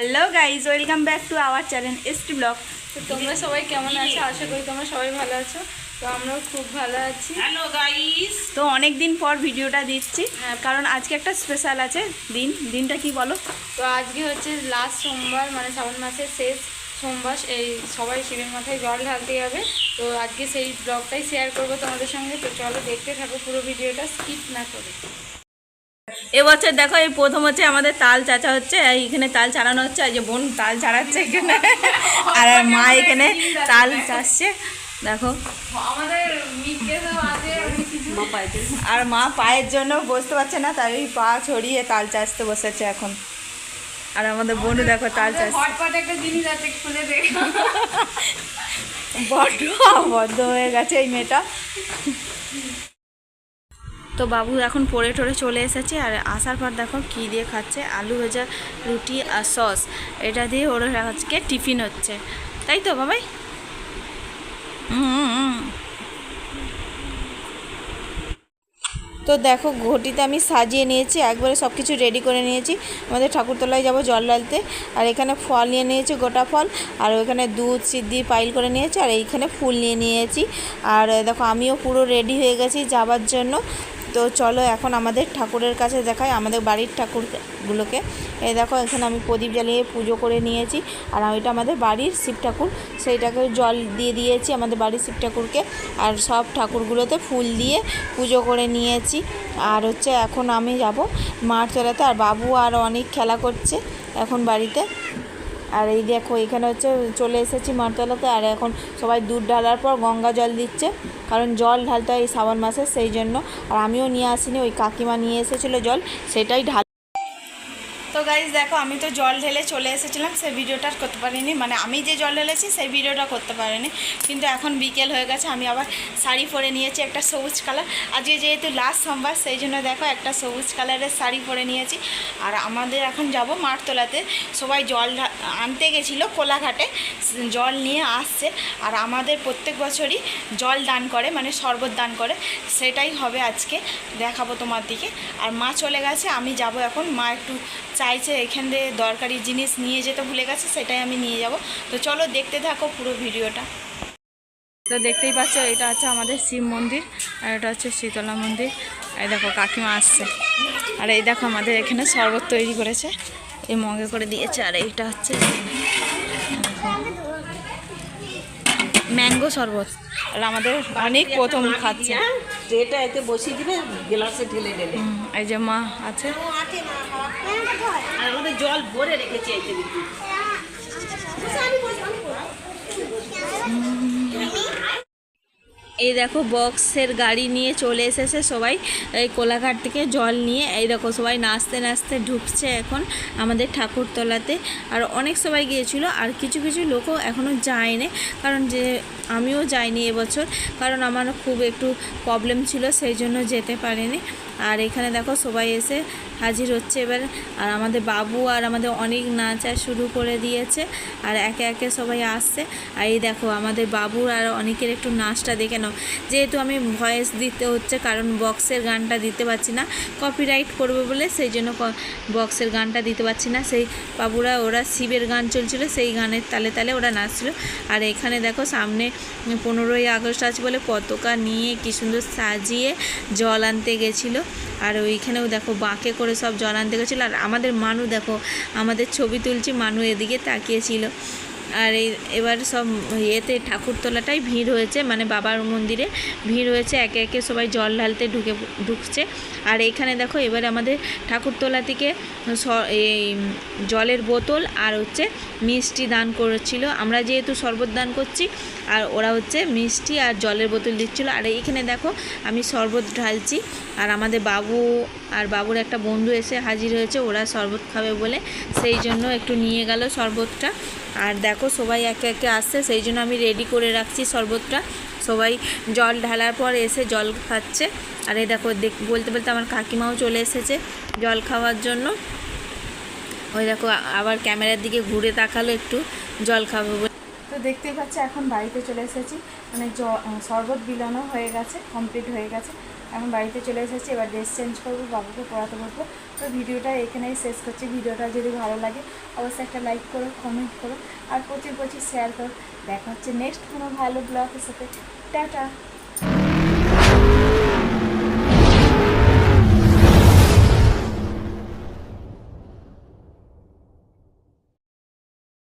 Hello guys, welcome back to our channel ST blog. তো তোমরা সবাই কেমন আছো? আশা করি তোমরা সবাই ভালো আছো। তো আমরাও খুব ভালো আছি। হ্যালো গাইজ, তো অনেক দিন পর ভিডিওটা দিচ্ছি, কারণ আজকে একটা স্পেশাল আছে। দিনটা কি বলো? তো আজকে হচ্ছে লাস্ট সোমবার, মানে শ্রাবণ মাসের শেষ সোমবার। এই সবাই শিবের মাথায় জল ঢালতে যাবে। তো আজকে সেই ব্লগটাই শেয়ার করবো তোমাদের সঙ্গে। তো চলো দেখতে থাকো পুরো ভিডিওটা, স্কিপ না করে। এবছর দেখো, এই প্রথম হচ্ছে আমাদের তাল চাচা হচ্ছে, এখানে তাল চালানো হচ্ছে। এই যে বোন তাল চালাচ্ছে এখানে, আর মা এখানে তাল চাষছে। দেখো আমাদের আর মা পায়ের জন্য বসতে পারছে না, তাই পা ছড়িয়ে তাল চাষতে বসেছে এখন। আর আমাদের বোনও দেখো তাল চাষছে। একটা জিনিস আছে, খুলে দেখ। বড্ড হয়ে গেছে এই মেয়েটা। তো বাবু এখন পড়ে টড়ে চলে এসেছে, আর আসার পর দেখো কী দিয়ে খাচ্ছে, আলু ভাজা, রুটি আর সস। এটা দিয়ে ওর আজকে টিফিন হচ্ছে, তাই তো বাবাই? তো দেখো ঘটিতে আমি সাজিয়ে নিয়েছি, একবারে সব কিছু রেডি করে নিয়েছি। আমাদের ঠাকুরতলায় যাব জল ঢালতে। আর এখানে ফল নিয়ে নিয়েছি, গোটা ফল। আর ওইখানে দুধ সিদ্ধি পাইল করে নিয়েছি, আর এইখানে ফুল নিয়ে নিয়েছি। আর দেখো আমিও পুরো রেডি হয়ে গেছি যাবার জন্য। তো চলো এখন আমাদের ঠাকুরের কাছে দেখাই, আমাদের বাড়ির ঠাকুরগুলোকে। এই দেখো এখানে আমি প্রদীপ জ্বালিয়ে পুজো করে নিয়েছি। আর ওইটা আমাদের বাড়ির শিব ঠাকুর, সেইটাকে জল দিয়ে দিয়েছি আমাদের বাড়ির শিব ঠাকুরকে। আর সব ঠাকুরগুলোতে ফুল দিয়ে পুজো করে নিয়েছি। আর হচ্ছে এখন আমি যাব মাঠ চলাতে, আর বাবু আর অনেক খেলা করছে এখন বাড়িতে। আর এই দেখো এখানে হচ্ছে চলে এসেছি মাঠতলাতে। আর এখন সবাই দুধ ঢালার পর গঙ্গা জল দিচ্ছে, কারণ জল ঢালতে হয় এই শ্রাবণ মাসে, সেই জন্য। আর আমিও নিয়ে আসিনি, ওই কাকিমা নিয়ে এসেছিলো জল, সেটাই ঢাল। তো গাইজ দেখো, আমি তো জল ঢেলে চলে এসেছিলাম, সেই ভিডিওটা করতে পারিনি। মানে আমি যে জল ঢেলেছি সেই ভিডিওটা করতে পারিনি। কিন্তু এখন বিকেল হয়ে গেছে, আমি আবার শাড়ি পরে নিয়েছি একটা সবুজ কালার। আজকে যেহেতু লাস্ট সোমবার, সেই জন্য দেখো একটা সবুজ কালারের শাড়ি পরে নিয়েছি। আর আমাদের এখন যাব মাঠতলাতে। সবাই জল আনতে গেছিলো কোলাঘাটে, জল নিয়ে আসছে। আর আমাদের প্রত্যেক বছরই জল দান করে, মানে শরবত দান করে, সেটাই হবে আজকে, দেখাবো তোমার দিকে। আর মা চলে গেছে, আমি যাব এখন। মা একটু চাইছে এখান থেকে দরকারি জিনিস নিয়ে যেতে, ভুলে গেছে, সেটাই আমি নিয়ে যাব। তো চলো দেখতে থাকো পুরো ভিডিওটা। তো দেখতেই পাচ্ছ, এটা হচ্ছে আমাদের শিব মন্দির, আর এটা হচ্ছে শীতলা মন্দির। এই দেখো কাকিমা আসছে। আর এই দেখো আমাদের এখানে শরবত তৈরি করেছে, এই মগে করে দিয়েছে। আর এইটা হচ্ছে ম্যাঙ্গো শরবত। আর আমাদের অনেক প্রথম খাচ্ছে, এটা এতে বসিয়ে দিবে, গ্লাসে ঢেলে ঢেলে। এই যে মা আছে। আর আমাদের জল ভরে রেখেছি এতে দিদি। এই দেখো বক্সের গাড়ি নিয়ে চলে এসেছে সবাই, এই কোলাঘাট থেকে জল নিয়ে। এই দেখো সবাই নাচতে নাচতে ঢুকছে এখন আমাদের ঠাকুরতলাতে। আর অনেক সবাই গিয়েছিল, আর কিছু কিছু লোকও এখনও যায়নি, কারণ যে আমিও যাইনি এবছর, কারণ আমার খুব একটু প্রবলেম ছিল, সেই জন্য যেতে পারিনি। আর এখানে দেখো সবাই এসে হাজির হচ্ছে এবার। আর আমাদের বাবু আর আমাদের অনেক নাচা শুরু করে দিয়েছে, আর একে একে সবাই আসছে। আর এই দেখো আমাদের বাবুর আর অনেকের একটু নাচটা দেখে নাও। যেহেতু আমি ভয়েস দিতে হচ্ছে, কারণ বক্সের গানটা দিতে পারছি না, কপিরাইট করবে বলে, সেই জন্য বক্সের গানটা দিতে পারছি না। সেই বাবুরা ওরা শিবের গান চলছিল, সেই গানের তালে তালে ওরা নাচছিল। আর এখানে দেখো সামনে 15ই আগস্ট আছে বলে পতাকা নিয়ে কি সুন্দর সাজিয়ে জল আনতে গেছিলো। আর ওইখানেও দেখো বাঁকে করে সব জল আনতে গেছিলো। আর আমাদের মানু দেখো, আমাদের ছবি তুলছি, মানু এদিকে তাকিয়েছিল। আর এবার সব ইয়েতে ঠাকুরতলাটাই ভিড় হয়েছে, মানে বাবার মন্দিরে ভিড় হয়েছে, একে একে সবাই জল ঢালতে ঢুকছে। আর এখানে দেখো এবার আমাদের ঠাকুরতলা থেকে এই জলের বোতল আর হচ্ছে মিষ্টি দান করেছিল। আমরা যেহেতু শরবত দান করছি, আর ওরা হচ্ছে মিষ্টি আর জলের বোতল দিচ্ছিলো। আর এইখানে দেখো আমি শরবত ঢালছি, আর আমাদের বাবু আর বাবুর একটা বন্ধু এসে হাজির হয়েছে, ওরা শরবত খাবে বলে, সেই জন্য একটু নিয়ে গেল শরবতটা। আর দেখো সবাই একে একে আসছে, সেই জন্য আমি রেডি করে রাখছি শরবতটা। সবাই জল ঢালার পর এসে জল খাচ্ছে। আর এই দেখো বলতে বলতে আমার কাকিমাও চলে এসেছে জল খাওয়ার জন্য। ওই দেখো আবার ক্যামেরার দিকে ঘুরে তাকালো একটু জল খাবো বলে। তো দেখতেই পাচ্ছি এখন বাড়িতে চলে এসেছি, মানে শরবত বিলানো হয়ে গেছে, কমপ্লিট হয়ে গেছে। এখন বাড়িতে চলে এসেছি, এবার ড্রেস চেঞ্জ করবো, বাবুকে পড়াতে বলবো। তো ভিডিওটা এখানেই শেষ করছি। ভিডিওটা যদি ভালো লাগে অবশ্যই একটা লাইক করো, কমেন্ট করো আর প্রচুর শেয়ার করো। দেখা হচ্ছে নেক্সট কোনো ভালো ব্লগের সাথে। টাটা।